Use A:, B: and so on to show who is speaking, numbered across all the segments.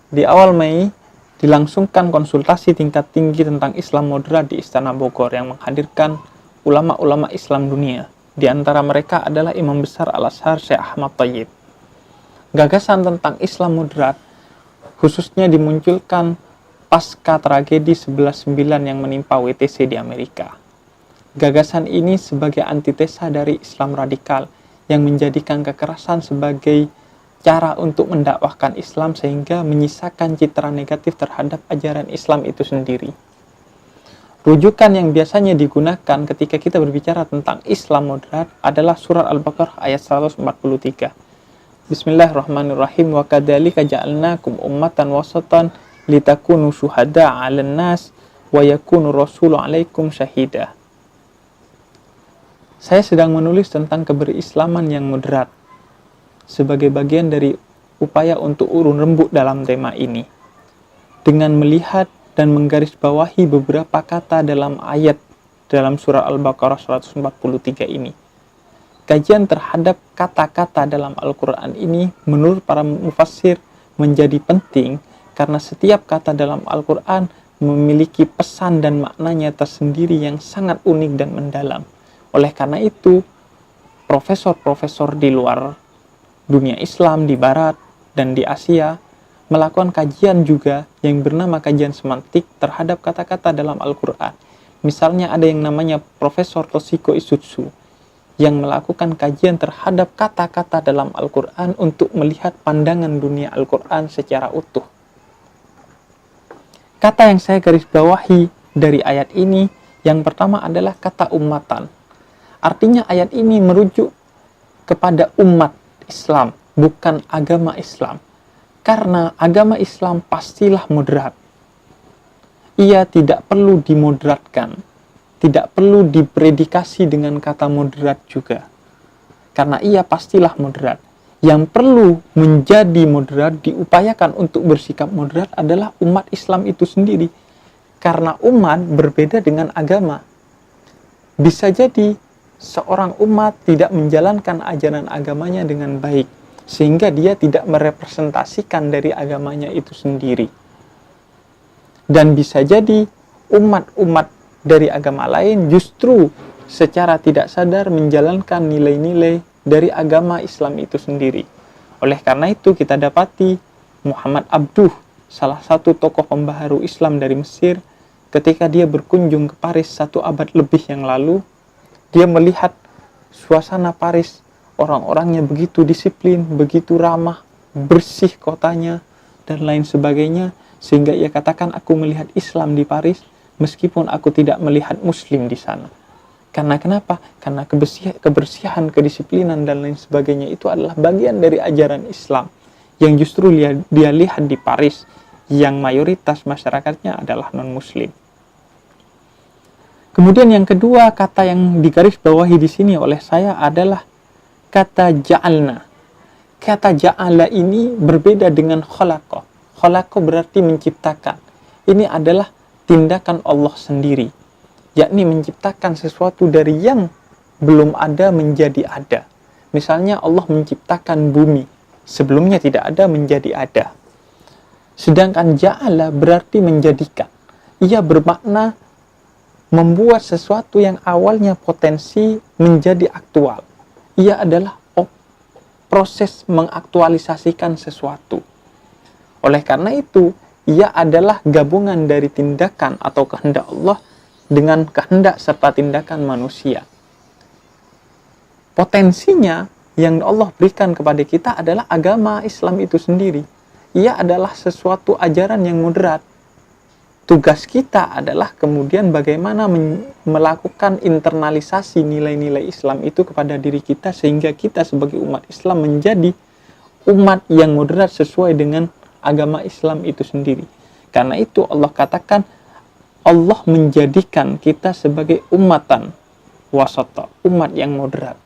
A: Di awal Mei, dilangsungkan konsultasi tingkat tinggi tentang Islam moderat di Istana Bogor yang menghadirkan ulama-ulama Islam dunia. Di antara mereka adalah Imam Besar Al-Azhar Syekh Ahmad Thayyib. Gagasan tentang Islam moderat khususnya dimunculkan pasca tragedi 11/9 yang menimpa WTC di Amerika. Gagasan ini sebagai antitesa dari Islam radikal yang menjadikan kekerasan sebagai cara untuk mendakwahkan Islam sehingga menyisakan citra negatif terhadap ajaran Islam itu sendiri. Rujukan yang biasanya digunakan ketika kita berbicara tentang Islam moderat adalah surat Al-Baqarah ayat 143. Bismillahirrahmanirrahim. Wa kadzalika ja'alnakum ummatan wasatan litakunu syuhada'a 'alan nas wa yakunu rasulu 'alaikum syahida. Saya sedang menulis tentang keberislaman yang moderat sebagai bagian dari upaya untuk urun rembuk dalam tema ini. Dengan melihat dan menggarisbawahi beberapa kata dalam ayat dalam surah Al-Baqarah 143 ini. Kajian terhadap kata-kata dalam Al-Quran ini menurut para mufassir menjadi penting karena setiap kata dalam Al-Quran memiliki pesan dan maknanya tersendiri yang sangat unik dan mendalam. Oleh karena itu, profesor-profesor di luar dunia Islam di Barat dan di Asia melakukan kajian juga yang bernama kajian semantik terhadap kata-kata dalam Al-Quran. Misalnya ada yang namanya Profesor Toshiko Isutsu yang melakukan kajian terhadap kata-kata dalam Al-Quran untuk melihat pandangan dunia Al-Quran secara utuh. Kata yang saya garis bawahi dari ayat ini yang pertama adalah kata ummatan. Artinya ayat ini merujuk kepada umat Islam, bukan agama Islam. Karena agama Islam pastilah moderat. Ia tidak perlu dimoderatkan, tidak perlu dipredikasi dengan kata moderat juga. Karena ia pastilah moderat. Yang perlu menjadi moderat, diupayakan untuk bersikap moderat adalah umat Islam itu sendiri. Karena umat berbeda dengan agama. Bisa jadi seorang umat tidak menjalankan ajaran agamanya dengan baik, sehingga dia tidak merepresentasikan dari agamanya itu sendiri. Dan bisa jadi umat-umat dari agama lain justru secara tidak sadar menjalankan nilai-nilai dari agama Islam itu sendiri. Oleh karena itu kita dapati Muhammad Abduh, salah satu tokoh pembaharu Islam dari Mesir, ketika dia berkunjung ke Paris 1 abad lebih yang lalu, dia melihat suasana Paris, orang-orangnya begitu disiplin, begitu ramah, bersih kotanya, dan lain sebagainya, sehingga ia katakan, aku melihat Islam di Paris, meskipun aku tidak melihat Muslim di sana. Karena kenapa? Karena kebersihan, kedisiplinan, dan lain sebagainya itu adalah bagian dari ajaran Islam, yang justru dia lihat di Paris, yang mayoritas masyarakatnya adalah non-Muslim. Kemudian yang kedua, kata yang digarisbawahi di sini oleh saya adalah kata ja'alna. Kata ja'ala ini berbeda dengan khalaqa. Khalaqa berarti menciptakan. Ini adalah tindakan Allah sendiri, yakni menciptakan sesuatu dari yang belum ada menjadi ada. Misalnya Allah menciptakan bumi, sebelumnya tidak ada menjadi ada. Sedangkan ja'ala berarti menjadikan. Ia bermakna membuat sesuatu yang awalnya potensi menjadi aktual. Ia adalah proses mengaktualisasikan sesuatu. Oleh karena itu, ia adalah gabungan dari tindakan atau kehendak Allah dengan kehendak serta tindakan manusia. Potensinya yang Allah berikan kepada kita adalah agama Islam itu sendiri. Ia adalah sesuatu ajaran yang moderat. Tugas kita adalah kemudian bagaimana melakukan internalisasi nilai-nilai Islam itu kepada diri kita sehingga kita sebagai umat Islam menjadi umat yang moderat sesuai dengan agama Islam itu sendiri. Karena itu Allah katakan Allah menjadikan kita sebagai umatan wasata, umat yang moderat.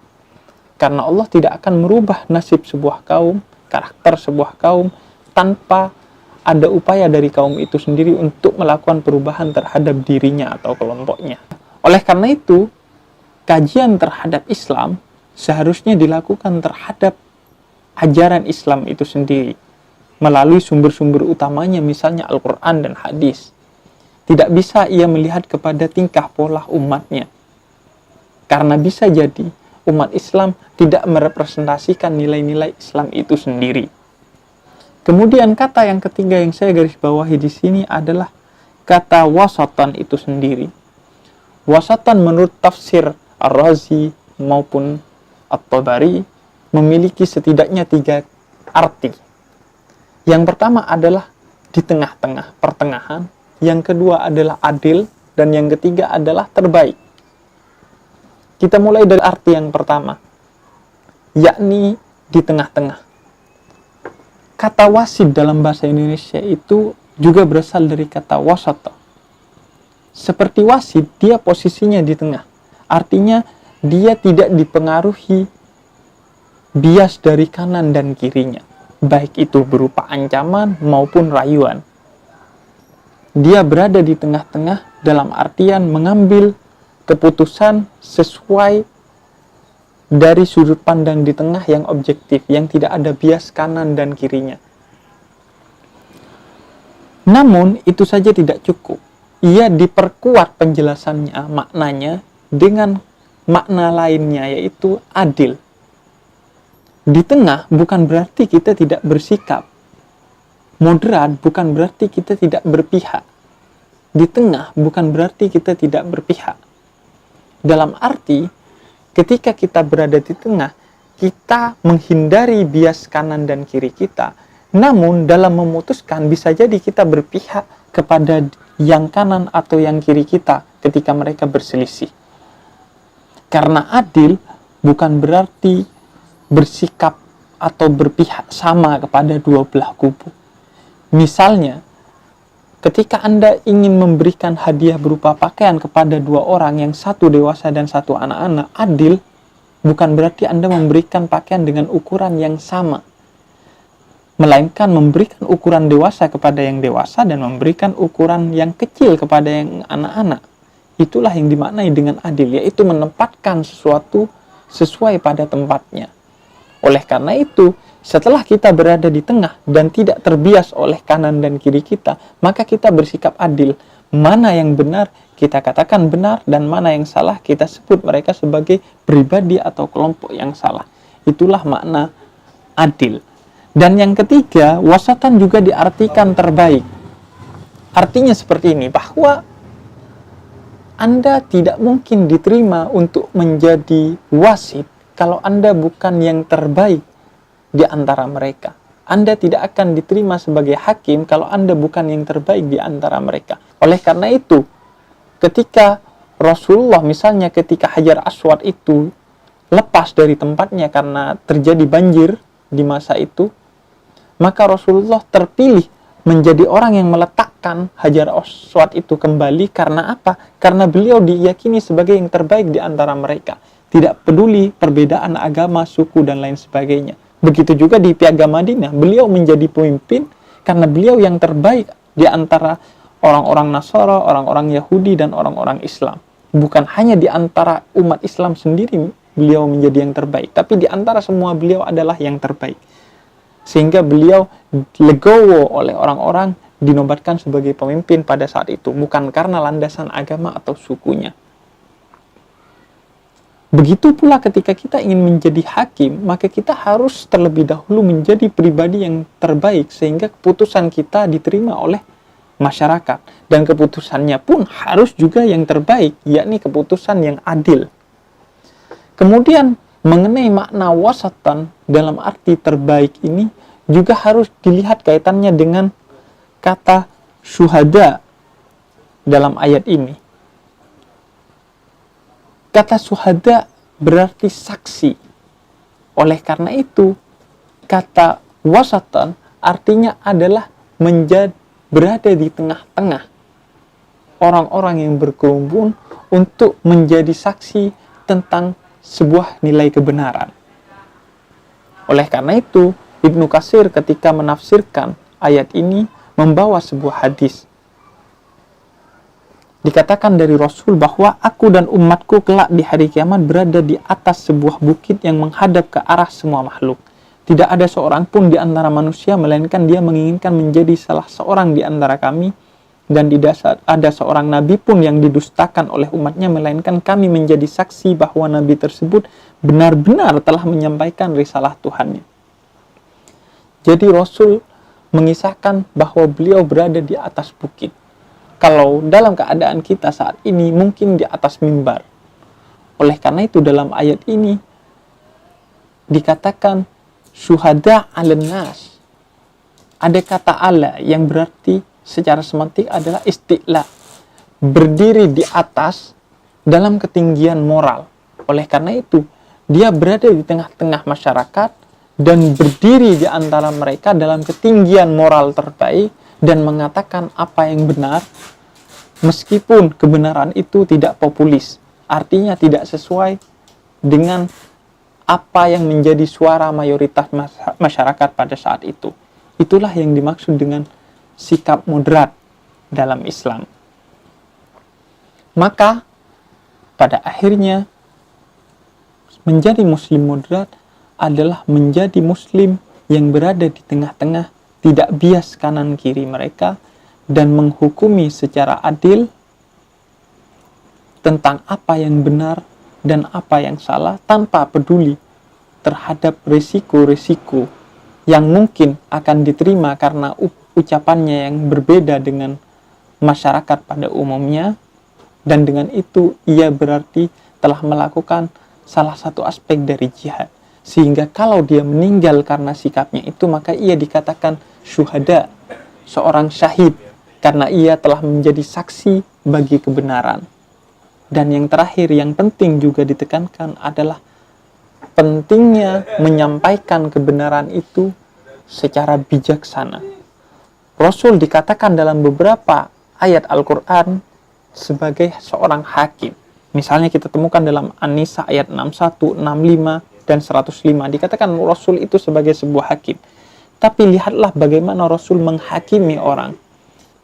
A: Karena Allah tidak akan merubah nasib sebuah kaum, karakter sebuah kaum tanpa ada upaya dari kaum itu sendiri untuk melakukan perubahan terhadap dirinya atau kelompoknya. Oleh karena itu, kajian terhadap Islam seharusnya dilakukan terhadap ajaran Islam itu sendiri. melalui sumber-sumber utamanya, misalnya Al-Quran dan hadis. Tidak bisa ia melihat kepada tingkah pola umatnya. Karena bisa jadi umat Islam tidak merepresentasikan nilai-nilai Islam itu sendiri. Kemudian kata yang ketiga yang saya garis bawahi di sini adalah kata wasatan itu sendiri. Wasatan menurut tafsir Ar-Razi maupun At-Tabari memiliki setidaknya 3 arti. Yang pertama adalah di tengah-tengah, pertengahan. Yang kedua adalah adil. Dan yang ketiga adalah terbaik. Kita mulai dari arti yang pertama, yakni di tengah-tengah. Kata wasid dalam bahasa Indonesia itu juga berasal dari kata wasata. Seperti wasid, dia posisinya di tengah. Artinya, dia tidak dipengaruhi bias dari kanan dan kirinya, baik itu berupa ancaman maupun rayuan. Dia berada di tengah-tengah dalam artian mengambil keputusan sesuai dari sudut pandang di tengah yang objektif, yang tidak ada bias kanan dan kirinya. Namun, itu saja tidak cukup. Ia diperkuat penjelasannya, maknanya, dengan makna lainnya, yaitu adil. Di tengah bukan berarti kita tidak bersikap. Moderat bukan berarti kita tidak berpihak. Di tengah bukan berarti kita tidak berpihak. Dalam arti, ketika kita berada di tengah, kita menghindari bias kanan dan kiri kita. Namun, dalam memutuskan bisa jadi kita berpihak kepada yang kanan atau yang kiri kita ketika mereka berselisih. Karena adil bukan berarti bersikap atau berpihak sama kepada dua belah kubu. Misalnya, ketika Anda ingin memberikan hadiah berupa pakaian kepada 2 orang, yang satu dewasa dan satu anak-anak, adil bukan berarti Anda memberikan pakaian dengan ukuran yang sama, melainkan memberikan ukuran dewasa kepada yang dewasa dan memberikan ukuran yang kecil kepada yang anak-anak. Itulah yang dimaknai dengan adil, yaitu menempatkan sesuatu sesuai pada tempatnya. Oleh karena itu, setelah kita berada di tengah dan tidak terbias oleh kanan dan kiri kita, maka kita bersikap adil. Mana yang benar, kita katakan benar, dan mana yang salah, kita sebut mereka sebagai pribadi atau kelompok yang salah. Itulah makna adil. Dan yang ketiga, wasatan juga diartikan terbaik. Artinya seperti ini, bahwa Anda tidak mungkin diterima untuk menjadi wasit kalau Anda bukan yang terbaik di antara mereka. Anda tidak akan diterima sebagai hakim kalau Anda bukan yang terbaik di antara mereka. Oleh karena itu, ketika Rasulullah misalnya ketika Hajar Aswad itu lepas dari tempatnya karena terjadi banjir di masa itu, maka Rasulullah terpilih menjadi orang yang meletakkan Hajar Aswad itu kembali. Karena apa? Karena beliau diyakini sebagai yang terbaik di antara mereka. Tidak peduli perbedaan agama, suku, dan lain sebagainya. Begitu juga di Piagam Madinah, beliau menjadi pemimpin karena beliau yang terbaik di antara orang-orang Nasara, orang-orang Yahudi, dan orang-orang Islam. Bukan hanya di antara umat Islam sendiri beliau menjadi yang terbaik, tapi di antara semua beliau adalah yang terbaik. Sehingga beliau legowo oleh orang-orang, dinobatkan sebagai pemimpin pada saat itu, bukan karena landasan agama atau sukunya. Begitu pula ketika kita ingin menjadi hakim, maka kita harus terlebih dahulu menjadi pribadi yang terbaik, sehingga keputusan kita diterima oleh masyarakat. Dan keputusannya pun harus juga yang terbaik, yakni keputusan yang adil. Kemudian, mengenai makna wasatan dalam arti terbaik ini, juga harus dilihat kaitannya dengan kata syuhada dalam ayat ini. Kata syuhada berarti saksi. Oleh karena itu, kata wasatan artinya adalah berada di tengah-tengah orang-orang yang berkerumun untuk menjadi saksi tentang sebuah nilai kebenaran. Oleh karena itu, Ibnu Katsir ketika menafsirkan ayat ini membawa sebuah hadis. Dikatakan dari Rasul bahwa aku dan umatku kelak di hari kiamat berada di atas sebuah bukit yang menghadap ke arah semua makhluk. Tidak ada seorang pun di antara manusia melainkan dia menginginkan menjadi salah seorang di antara kami, dan tidak ada seorang nabi pun yang didustakan oleh umatnya melainkan kami menjadi saksi bahwa nabi tersebut benar-benar telah menyampaikan risalah Tuhannya. Jadi Rasul mengisahkan bahwa beliau berada di atas bukit. Kalau dalam keadaan kita saat ini mungkin di atas mimbar. Oleh karena itu dalam ayat ini dikatakan syuhada 'alan nas. Ada kata ala yang berarti secara semantik adalah isti'la, berdiri di atas dalam ketinggian moral. Oleh karena itu dia berada di tengah-tengah masyarakat dan berdiri di antara mereka dalam ketinggian moral terbaik dan mengatakan apa yang benar, meskipun kebenaran itu tidak populis, artinya tidak sesuai dengan apa yang menjadi suara mayoritas masyarakat pada saat itu. Itulah yang dimaksud dengan sikap moderat dalam Islam. Maka pada akhirnya menjadi muslim moderat adalah menjadi muslim yang berada di tengah-tengah, tidak bias kanan kiri mereka, dan menghukumi secara adil tentang apa yang benar dan apa yang salah tanpa peduli terhadap risiko-risiko yang mungkin akan diterima karena ucapannya yang berbeda dengan masyarakat pada umumnya, dan dengan itu ia berarti telah melakukan salah satu aspek dari jihad. Sehingga kalau dia meninggal karena sikapnya itu, maka ia dikatakan syuhada, seorang syahid, karena ia telah menjadi saksi bagi kebenaran. Dan yang terakhir, yang penting juga ditekankan adalah pentingnya menyampaikan kebenaran itu secara bijaksana. Rasul dikatakan dalam beberapa ayat Al-Quran sebagai seorang hakim. Misalnya kita temukan dalam An-Nisa ayat 61, 65, dan 105. Dikatakan Rasul itu sebagai sebuah hakim. Tapi lihatlah bagaimana Rasul menghakimi orang.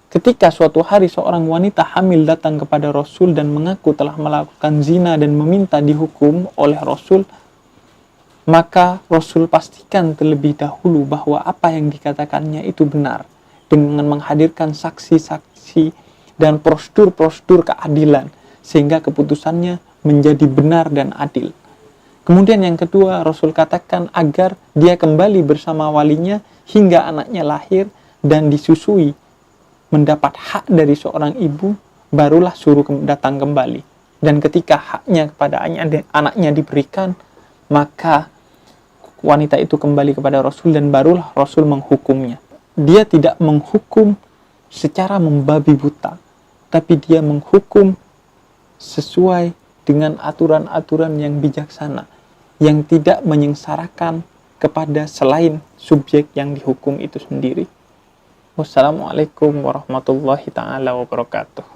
A: Ketika suatu hari seorang wanita hamil datang kepada Rasul dan mengaku telah melakukan zina dan meminta dihukum oleh Rasul, maka Rasul pastikan terlebih dahulu bahwa apa yang dikatakannya itu benar, dengan menghadirkan saksi-saksi dan prosedur-prosedur keadilan, sehingga keputusannya menjadi benar dan adil. Kemudian yang kedua, Rasul katakan agar dia kembali bersama walinya hingga anaknya lahir dan disusui, mendapat hak dari seorang ibu, barulah suruh datang kembali. Dan ketika haknya kepada anaknya diberikan, maka wanita itu kembali kepada Rasul dan barulah Rasul menghukumnya. Dia tidak menghukum secara membabi buta, tapi dia menghukum sesuai dengan aturan-aturan yang bijaksana, yang tidak menyengsarakan kepada selain subjek yang dihukum itu sendiri. Wassalamualaikum warahmatullahi ta'ala wabarakatuh.